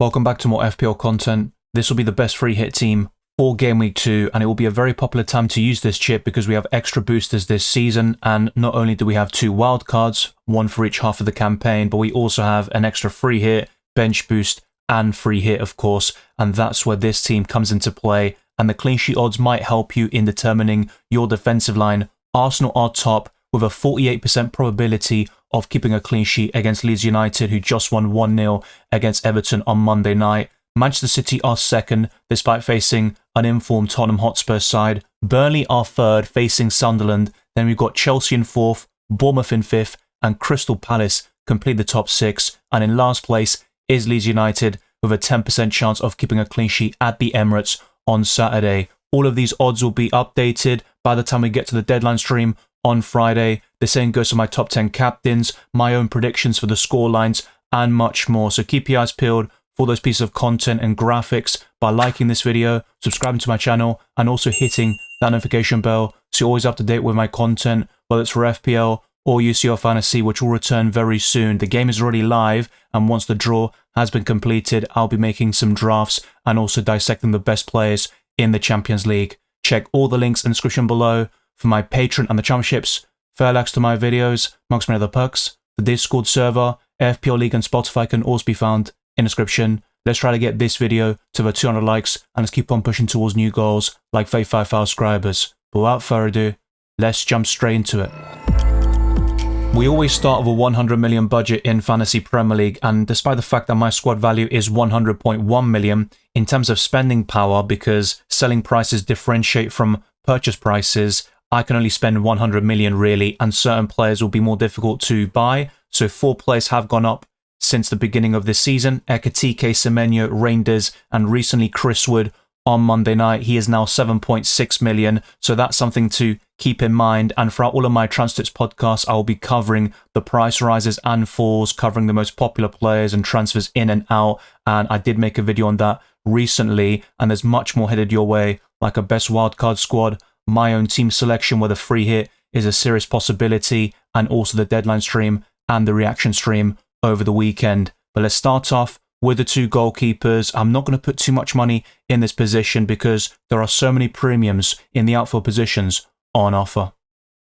Welcome back to more FPL content. This will be the best free hit team for Game Week 2, and it will be a very popular time to use this chip because we have extra boosters this season, and not only do we have 2 wildcards, one for each half of the campaign, but we also have an extra free hit, bench boost, and free hit, of course, and that's where this team comes into play, and the clean sheet odds might help you in determining your defensive line. Arsenal are top with a 48% probability of keeping a clean sheet against Leeds United, who just won 1-0 against Everton on Monday night. Manchester City are second, despite facing an informed Tottenham Hotspur side. Burnley are third, facing Sunderland. Then we've got Chelsea in fourth, Bournemouth in fifth, and Crystal Palace complete the top 6. And in last place is Leeds United, with a 10% chance of keeping a clean sheet at the Emirates on Saturday. All of these odds will be updated by the time we get to the deadline stream on Friday. The same goes for my top 10 captains, my own predictions for the scorelines, and much more. So keep your eyes peeled for those pieces of content and graphics by liking this video, subscribing to my channel, and also hitting that notification bell so you're always up to date with my content, whether it's for FPL or UCL Fantasy, which will return very soon. The game is already live, and once the draw has been completed, I'll be making some drafts and also dissecting the best players in the Champions League. Check all the links in the description below for my Patreon and the championships, fair likes to my videos, amongst many other perks. The Discord server, FPL League and Spotify can also be found in the description. Let's try to get this video to over 200 likes, and let's keep on pushing towards new goals like 35,000 subscribers. But without further ado, let's jump straight into it. We always start with a 100 million budget in Fantasy Premier League, and despite the fact that my squad value is 100.1 million, in terms of spending power, because selling prices differentiate from purchase prices, I can only spend 100 million really, and certain players will be more difficult to buy. So 4 players have gone up since the beginning of this season: Ekatike, Semenyo, Reinders, and recently Chris Wood on Monday night. He is now 7.6 million, so that's something to keep in mind. And throughout all of my Transfers podcasts, I will be covering the price rises and falls, covering the most popular players and transfers in and out, and I did make a video on that recently, and there's much more headed your way, like a best wildcard squad, my own team selection where the free hit is a serious possibility, and also the deadline stream and the reaction stream over the weekend. But let's start off with the 2 goalkeepers. I'm not going to put too much money in this position because there are so many premiums in the outfield positions on offer.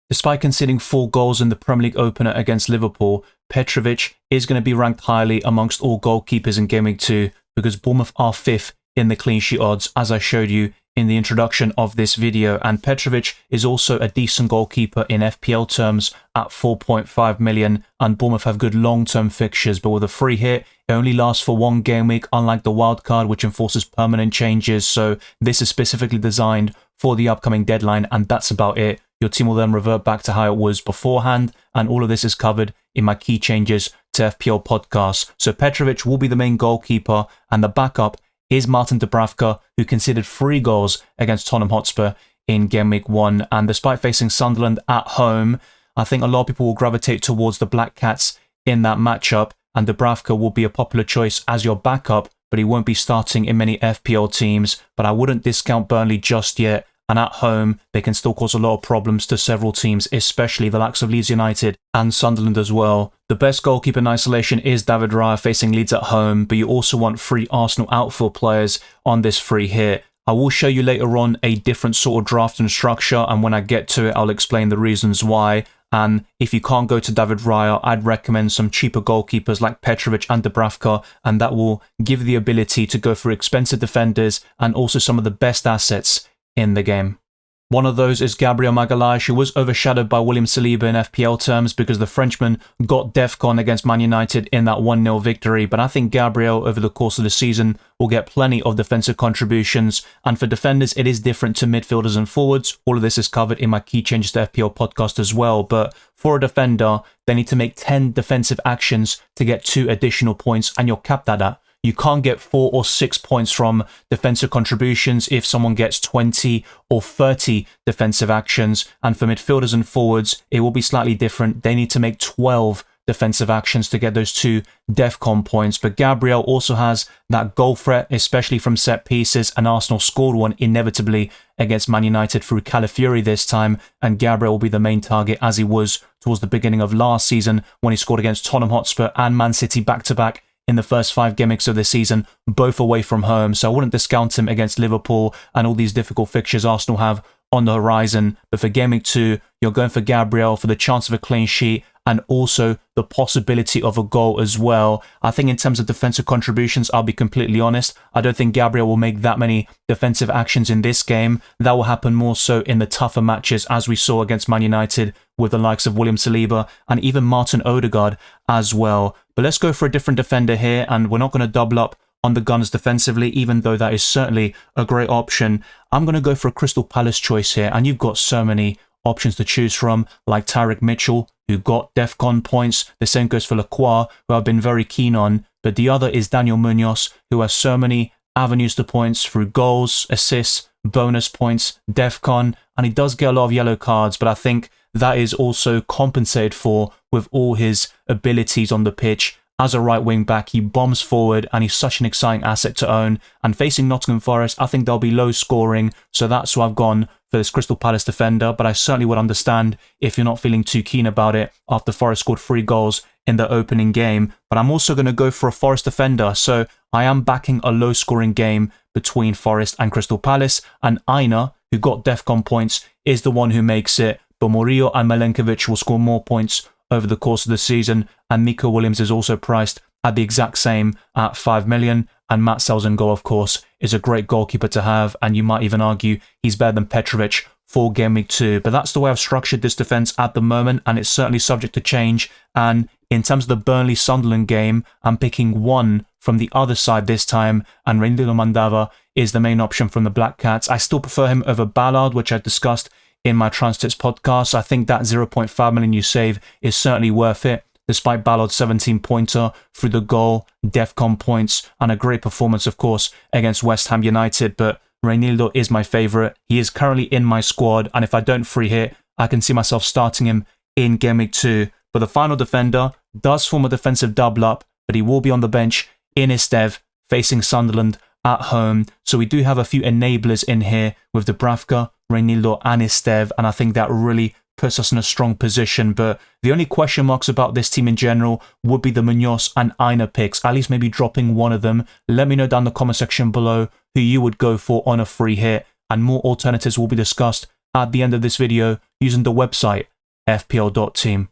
Despite conceding 4 goals in the Premier League opener against Liverpool, Petrovic is going to be ranked highly amongst all goalkeepers in Game Week 2 because Bournemouth are 5th in the clean sheet odds, as I showed you in the introduction of this video, and Petrovic is also a decent goalkeeper in FPL terms at 4.5 million, and Bournemouth have good long-term fixtures, but with a free hit, it only lasts for 1 game week, unlike the wildcard, which enforces permanent changes. So this is specifically designed for the upcoming deadline, and that's about it. Your team will then revert back to how it was beforehand, and all of this is covered in my key changes to FPL podcasts. So Petrovic will be the main goalkeeper, and the backup is Martin Dubravka, who conceded 3 goals against Tottenham Hotspur in Game Week 1. And despite facing Sunderland at home, I think a lot of people will gravitate towards the Black Cats in that matchup, and Dubravka will be a popular choice as your backup, but he won't be starting in many FPL teams. But I wouldn't discount Burnley just yet, and at home, they can still cause a lot of problems to several teams, especially the likes of Leeds United and Sunderland as well. The best goalkeeper in isolation is David Raya facing Leeds at home, but you also want 3 Arsenal outfield players on this free hit. I will show you later on a different sort of draft and structure, and when I get to it, I'll explain the reasons why. And if you can't go to David Raya, I'd recommend some cheaper goalkeepers like Petrovic and Dubravka, and that will give you the ability to go for expensive defenders and also some of the best assets in the game. One of those is Gabriel Magalhaes, who was overshadowed by William Saliba in FPL terms because the Frenchman got DEFCON against Man United in that 1-0 victory, but I think Gabriel over the course of the season will get plenty of defensive contributions, and for defenders it is different to midfielders and forwards. All of this is covered in my key changes to FPL podcast as well, but for a defender they need to make 10 defensive actions to get 2 additional points, and you're capped at that. You can't get 4 or 6 points from defensive contributions if someone gets 20 or 30 defensive actions. And for midfielders and forwards, it will be slightly different. They need to make 12 defensive actions to get those 2 DEFCON points. But Gabriel also has that goal threat, especially from set pieces, and Arsenal scored one inevitably against Man United through Calafiori this time, and Gabriel will be the main target as he was towards the beginning of last season when he scored against Tottenham Hotspur and Man City back-to-back in the first 5 game weeks of the season, both away from home. So I wouldn't discount him against Liverpool and all these difficult fixtures Arsenal have on the horizon. But for game week 2, you're going for Gabriel for the chance of a clean sheet and also the possibility of a goal as well. I think in terms of defensive contributions, I'll be completely honest, I don't think Gabriel will make that many defensive actions in this game. That will happen more so in the tougher matches, as we saw against Man United with the likes of William Saliba and even Martin Odegaard as well. But let's go for a different defender here, and we're not going to double up on the Gunners defensively, even though that is certainly a great option. I'm going to go for a Crystal Palace choice here, and you've got so many options to choose from, like Tyrick Mitchell, who got DEFCON points. The same goes for Lacroix, who I've been very keen on. But the other is Daniel Munoz, who has so many avenues to points through goals, assists, bonus points, DEFCON, and he does get a lot of yellow cards, but I think that is also compensated for with all his abilities on the pitch. As a right wing back, he bombs forward and he's such an exciting asset to own. And facing Nottingham Forest, I think they'll be low scoring, so that's why I've gone for this Crystal Palace defender. But I certainly would understand if you're not feeling too keen about it after Forest scored 3 goals in the opening game. But I'm also going to go for a Forest defender, so I am backing a low scoring game between Forest and Crystal Palace. And Aina, who got DEFCON points, is the one who makes it. But Murillo and Milenkovic will score more points over the course of the season, and Nico Williams is also priced at the exact same at 5 million, and Matt Selzengo, of course, is a great goalkeeper to have, and you might even argue he's better than Petrovic for game week 2. But that's the way I've structured this defence at the moment, and it's certainly subject to change. And in terms of the Burnley-Sunderland game, I'm picking one from the other side this time, and Reinildo Mandava is the main option from the Black Cats. I still prefer him over Ballard, which I discussed in my Transtits podcast. I think that 0.5 million you save is certainly worth it, despite Ballard's 17-pointer through the goal, DEFCON points, and a great performance, of course, against West Ham United. But Reinildo is my favourite. He is currently in my squad, and if I don't free hit, I can see myself starting him in Game Week 2. But the final defender does form a defensive double-up, but he will be on the bench in his stead, facing Sunderland at home. So we do have a few enablers in here with Dubravka, Reinildo and Estev, and I think that really puts us in a strong position. But the only question marks about this team in general would be the Munoz and Aina picks, at least maybe dropping one of them. Let me know down in the comment section below who you would go for on a free hit, and more alternatives will be discussed at the end of this video using the website fpl.team.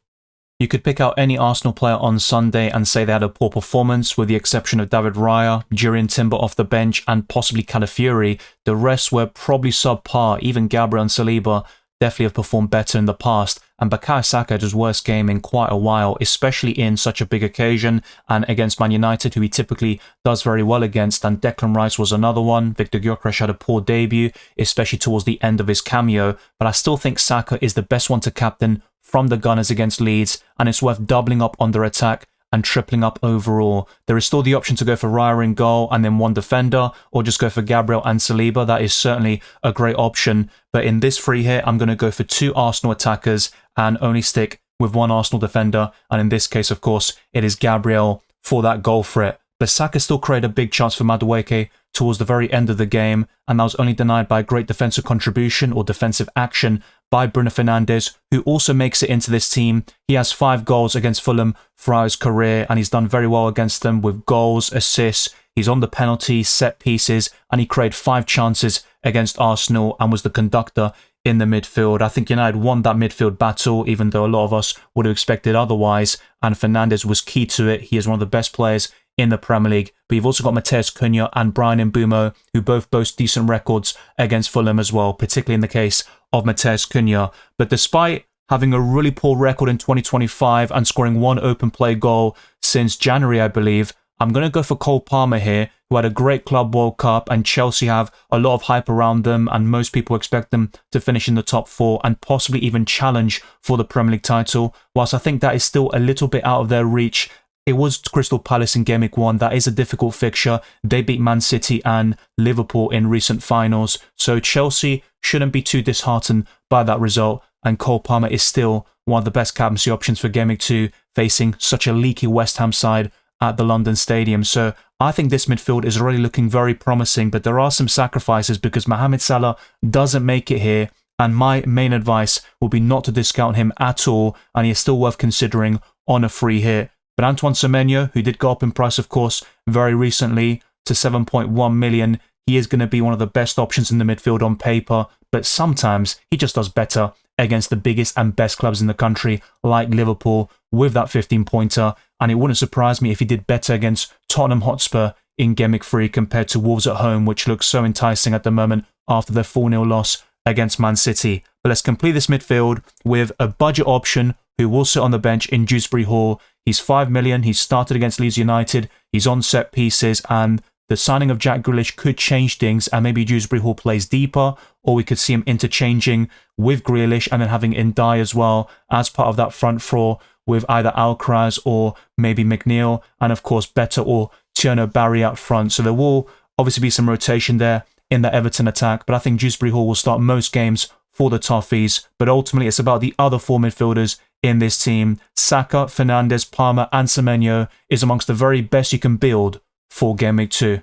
You could pick out any Arsenal player on Sunday and say they had a poor performance, with the exception of David Raya, Jurriën Timber off the bench, and possibly Calafiori. The rest were probably subpar. Even Gabriel and Saliba definitely have performed better in the past, and Bukayo Saka had his worst game in quite a while, especially in such a big occasion and against Man United, who he typically does very well against. And Declan Rice was another one. Victor Gyökeres had a poor debut, especially towards the end of his cameo, but I still think Saka is the best one to captain from the Gunners against Leeds, and it's worth doubling up on their attack and tripling up overall. There is still the option to go for Raya in goal and then one defender, or just go for Gabriel and Saliba. That is certainly a great option. But in this free hit, I'm going to go for 2 Arsenal attackers and only stick with 1 Arsenal defender. And in this case, of course, it is Gabriel for that goal threat. But Saka still created a big chance for Madueke towards the very end of the game, and that was only denied by a great defensive contribution or defensive action by Bruno Fernandes, who also makes it into this team. He has 5 goals against Fulham throughout his career, and he's done very well against them with goals, assists. He's on the penalties, set pieces, and he created 5 chances against Arsenal and was the conductor in the midfield. I think United won that midfield battle, even though a lot of us would have expected otherwise, and Fernandes was key to it. He is one of the best players in the Premier League. But you've also got Matheus Cunha and Brian Mbeumo, who both boast decent records against Fulham as well, particularly in the case of Matheus Cunha. But despite having a really poor record in 2025 and scoring 1 open play goal since January, I believe, I'm going to go for Cole Palmer here, who had a great Club World Cup, and Chelsea have a lot of hype around them, and most people expect them to finish in the top 4 and possibly even challenge for the Premier League title. Whilst I think that is still a little bit out of their reach, it was Crystal Palace in Game Week 1. That is a difficult fixture. They beat Man City and Liverpool in recent finals, so Chelsea shouldn't be too disheartened by that result, and Cole Palmer is still one of the best captaincy options for Game Week 2, facing such a leaky West Ham side at the London Stadium. So I think this midfield is already looking very promising, but there are some sacrifices because Mohamed Salah doesn't make it here, and my main advice will be not to discount him at all, and he is still worth considering on a free hit. But Antoine Semenyo, who did go up in price, of course, very recently to 7.1 million, he is going to be one of the best options in the midfield on paper, but sometimes he just does better against the biggest and best clubs in the country, like Liverpool, with that 15-pointer, and it wouldn't surprise me if he did better against Tottenham Hotspur in Gameweek 3 compared to Wolves at home, which looks so enticing at the moment after their 4-0 loss against Man City. But let's complete this midfield with a budget option who will sit on the bench in Dewsbury Hall. He's 5 million, he's started against Leeds United, he's on set pieces, and the signing of Jack Grealish could change things, and maybe Dewsbury Hall plays deeper, or we could see him interchanging with Grealish and then having Ndai as well as part of that front four with either Alcaraz or maybe McNeil, and of course Better or Tierno Barry up front. So there will obviously be some rotation there in the Everton attack, but I think Dewsbury Hall will start most games for the Toffees. But ultimately it's about the other four midfielders in this team. Saka, Fernandes, Palmer and Semenyo is amongst the very best you can build for Game Week 2.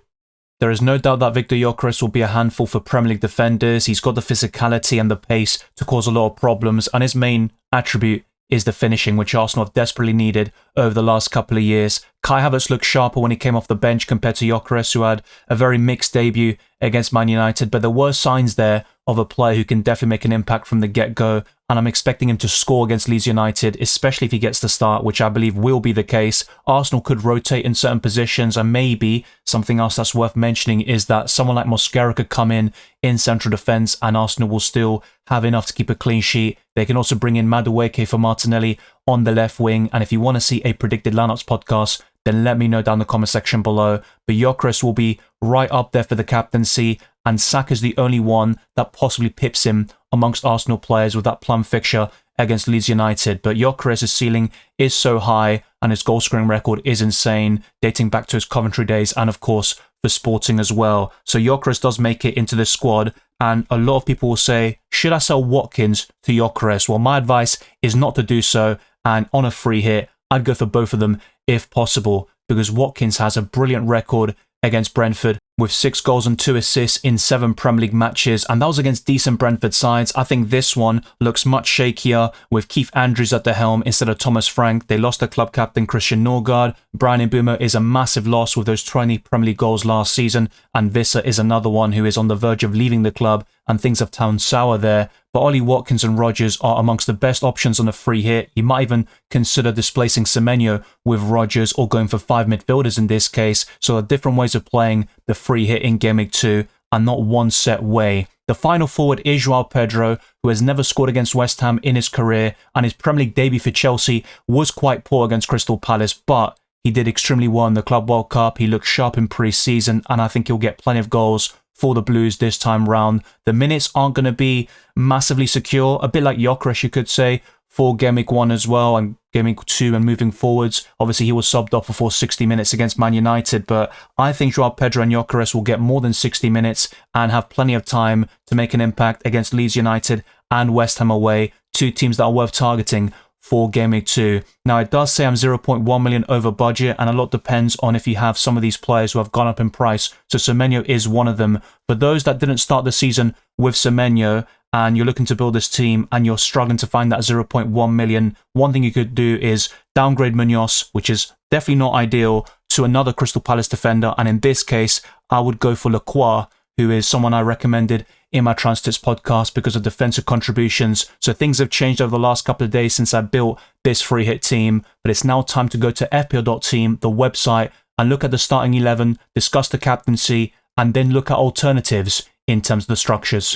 There is no doubt that Victor Gyökeres will be a handful for Premier League defenders. He's got the physicality and the pace to cause a lot of problems, and his main attribute is the finishing, which Arsenal have desperately needed over the last couple of years. Kai Havertz looked sharper when he came off the bench compared to Gyökeres, who had a very mixed debut against Man United, but there were signs there of a player who can definitely make an impact from the get-go, and I'm expecting him to score against Leeds United, especially if he gets the start, which I believe will be the case. Arsenal could rotate in certain positions, and maybe something else that's worth mentioning is that someone like Mosquera could come in central defence, and Arsenal will still have enough to keep a clean sheet. They can also bring in Madueke for Martinelli on the left wing, and if you want to see a predicted lineups podcast, then let me know down in the comment section below. But Gyökeres will be right up there for the captaincy, and Saka's the only one that possibly pips him amongst Arsenal players with that plum fixture against Leeds United. But Gyökeres' ceiling is so high, and his goal-scoring record is insane, dating back to his Coventry days, and of course for Sporting as well. So Gyökeres does make it into the squad, and a lot of people will say, should I sell Watkins to Gyökeres? Well, my advice is not to do so, and on a free hit, I'd go for both of them if possible, because Watkins has a brilliant record against Brentford with 6 goals and 2 assists in 7 Premier League matches, and that was against decent Brentford sides. I think this one looks much shakier with Keith Andrews at the helm instead of Thomas Frank. They lost their club captain Christian Norgard. Brian Mbeumo is a massive loss with those 20 Premier League goals last season, and Visser is another one who is on the verge of leaving the club, and things have turned sour there. But Ollie Watkins and Rodgers are amongst the best options on a free hit. You might even consider displacing Semenyo with Rodgers, or going for 5 midfielders in this case. So there are different ways of playing the free hit in Game Week 2, and not one set way. The final forward is João Pedro, who has never scored against West Ham in his career, and his Premier League debut for Chelsea was quite poor against Crystal Palace, but he did extremely well in the Club World Cup. He looked sharp in pre-season, and I think he'll get plenty of goals for the Blues this time round. The minutes aren't going to be massively secure, a bit like Gyökeres, you could say, for Game Week 1 as well, and Game Week 2 and moving forwards. Obviously, he was subbed off before 60 minutes against Man United, but I think João Pedro and Gyökeres will get more than 60 minutes and have plenty of time to make an impact against Leeds United and West Ham away, 2 teams that are worth targeting for Game Week 2. Now, it does say I'm 0.1 million over budget, and a lot depends on if you have some of these players who have gone up in price. So Semenyo is one of them. For those that didn't start the season with Semenyo, and you're looking to build this team and you're struggling to find that 0.1 million, one thing you could do is downgrade Munoz, which is definitely not ideal, to another Crystal Palace defender. And in this case, I would go for Lacroix, who is someone I recommended in my Transtits podcast because of defensive contributions. So things have changed over the last couple of days since I built this free hit team, but it's now time to go to FPL.team, the website, and look at the starting 11, discuss the captaincy, and then look at alternatives in terms of the structures.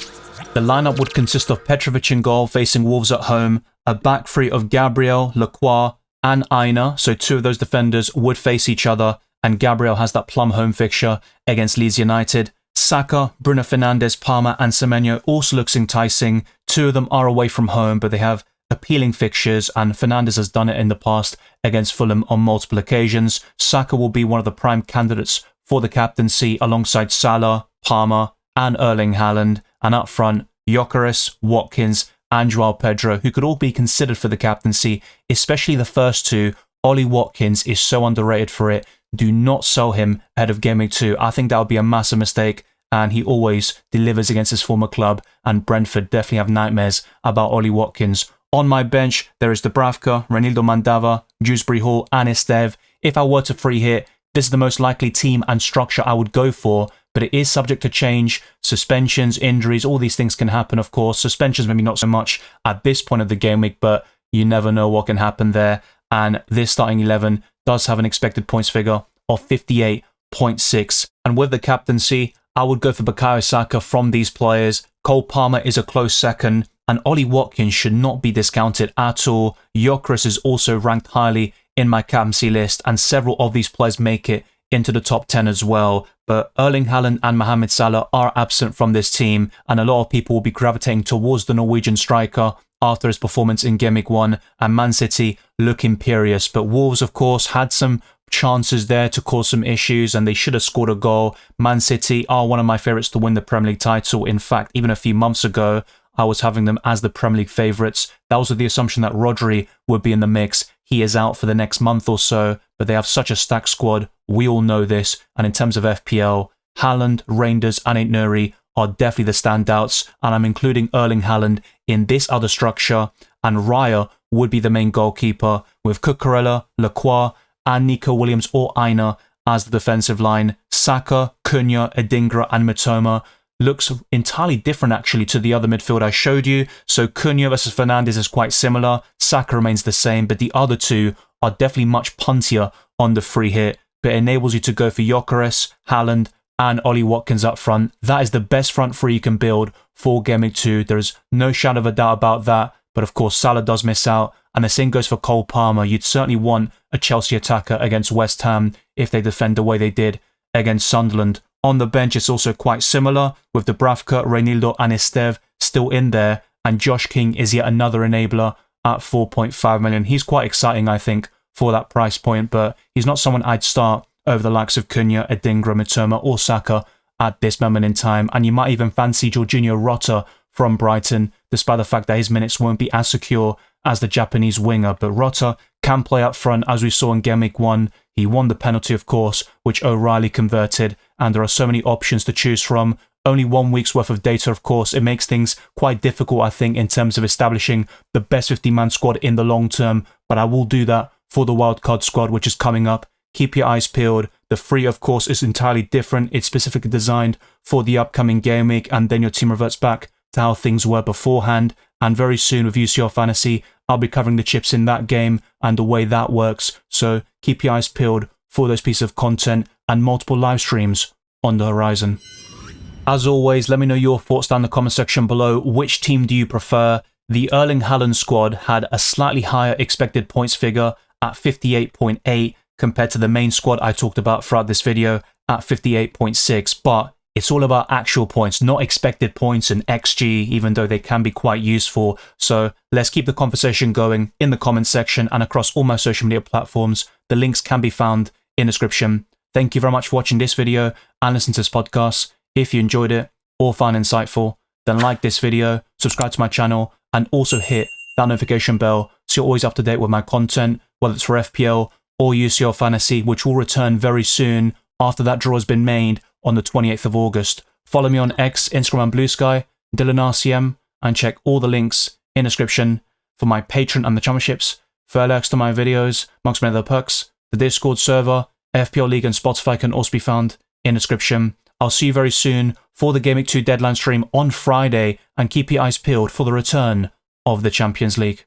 The lineup would consist of Petrovic in goal facing Wolves at home, a back three of Gabriel, Lacroix, and Aina, so 2 of those defenders would face each other, and Gabriel has that plum home fixture against Leeds United. Saka, Bruno Fernandes, Palmer and Semenyo also looks enticing. 2 of them are away from home, but they have appealing fixtures, and Fernandes has done it in the past against Fulham on multiple occasions. Saka will be one of the prime candidates for the captaincy alongside Salah, Palmer and Erling Haaland, and up front, Gyökeres, Watkins and João Pedro, who could all be considered for the captaincy, especially the first 2. Ollie Watkins is so underrated for it. Do not sell him ahead of Game Week 2. I think that would be a massive mistake, and he always delivers against his former club, and Brentford definitely have nightmares about Ollie Watkins On my bench, there is Dubravka, Renildo Mandava, Dewsbury Hall, and Estev. If I were to free hit, this is the most likely team and structure I would go for, but it is subject to change. Suspensions, injuries, all these things can happen, of course. Suspensions maybe not so much at this point of the game week, but you never know what can happen there. And this starting 11 does have an expected points figure of 58.6. And with the captaincy, I would go for Bukayo Saka from these players. Cole Palmer is a close second, and Ollie Watkins should not be discounted at all. Gyökeres is also ranked highly in my captaincy list, and several of these players make it into the top 10 as well. But Erling Haaland and Mohamed Salah are absent from this team, and a lot of people will be gravitating towards the Norwegian striker after his performance in Game Week 1, and Man City look imperious. But Wolves, of course, had some chances there to cause some issues, and they should have scored a goal. Man City are one of my favourites to win the Premier League title. In fact, even a few months ago, I was having them as the Premier League favourites. That was with the assumption that Rodri would be in the mix. He is out for the next month or so, but they have such a stacked squad. We all know this. And in terms of FPL, Haaland, Reinders, and Aït-Nouri are definitely the standouts, and I'm including Erling Haaland in this other structure, and Raya would be the main goalkeeper, with Cucurella, Lacroix, and Nico Williams or Aina as the defensive line. Saka, Cunha, Adingra, and Mitoma looks entirely different actually to the other midfield I showed you. So Cunha versus Fernandes is quite similar. Saka remains the same, but the other two are definitely much puntier on the free hit, but it enables you to go for Gyökeres, Haaland, and Ollie Watkins up front. That is the best front three you can build for Game Week 2. There is no shadow of a doubt about that, but of course Salah does miss out, and the same goes for Cole Palmer. You'd certainly want a Chelsea attacker against West Ham if they defend the way they did against Sunderland. On the bench, it's also quite similar, with Dubravka, Reinildo, and Estev still in there, and Josh King is yet another enabler at 4.5 million. He's quite exciting, I think, for that price point, but he's not someone I'd start over the likes of Cunha, Adingra, Mitoma, or Saka at this moment in time. And you might even fancy Jorginho Rota from Brighton, despite the fact that his minutes won't be as secure as the Japanese winger. But Rota can play up front, as we saw in Game Week 1. He won the penalty, of course, which O'Reilly converted, and there are so many options to choose from. Only 1 week's worth of data, of course. It makes things quite difficult, I think, in terms of establishing the best 50-man squad in the long term, but I will do that for the wildcard squad, which is coming up. Keep your eyes peeled. The free, of course, is entirely different. It's specifically designed for the upcoming game week, and then your team reverts back to how things were beforehand. And very soon with UCL Fantasy, I'll be covering the chips in that game and the way that works. So keep your eyes peeled for those pieces of content and multiple live streams on the horizon. As always, let me know your thoughts down in the comment section below. Which team do you prefer? The Erling Haaland squad had a slightly higher expected points figure at 58.8 compared to the main squad I talked about throughout this video at 58.6, but it's all about actual points, not expected points and XG, even though they can be quite useful. So let's keep the conversation going in the comment section and across all my social media platforms. The links can be found in the description. Thank you very much for watching this video and listening to this podcast. If you enjoyed it or found it insightful, then like this video, subscribe to my channel, and also hit that notification bell so you're always up to date with my content, whether it's for FPL or UCL Fantasy, which will return very soon after that draw has been made on the 28th of August. Follow me on X, Instagram, and Blue Sky, DylanRCM, and check all the links in the description for my Patreon and the championships, further to my videos, amongst many other perks. The Discord server, FPL League, and Spotify can also be found in the description. I'll see you very soon for the Game Week 2 deadline stream on Friday, and keep your eyes peeled for the return of the Champions League.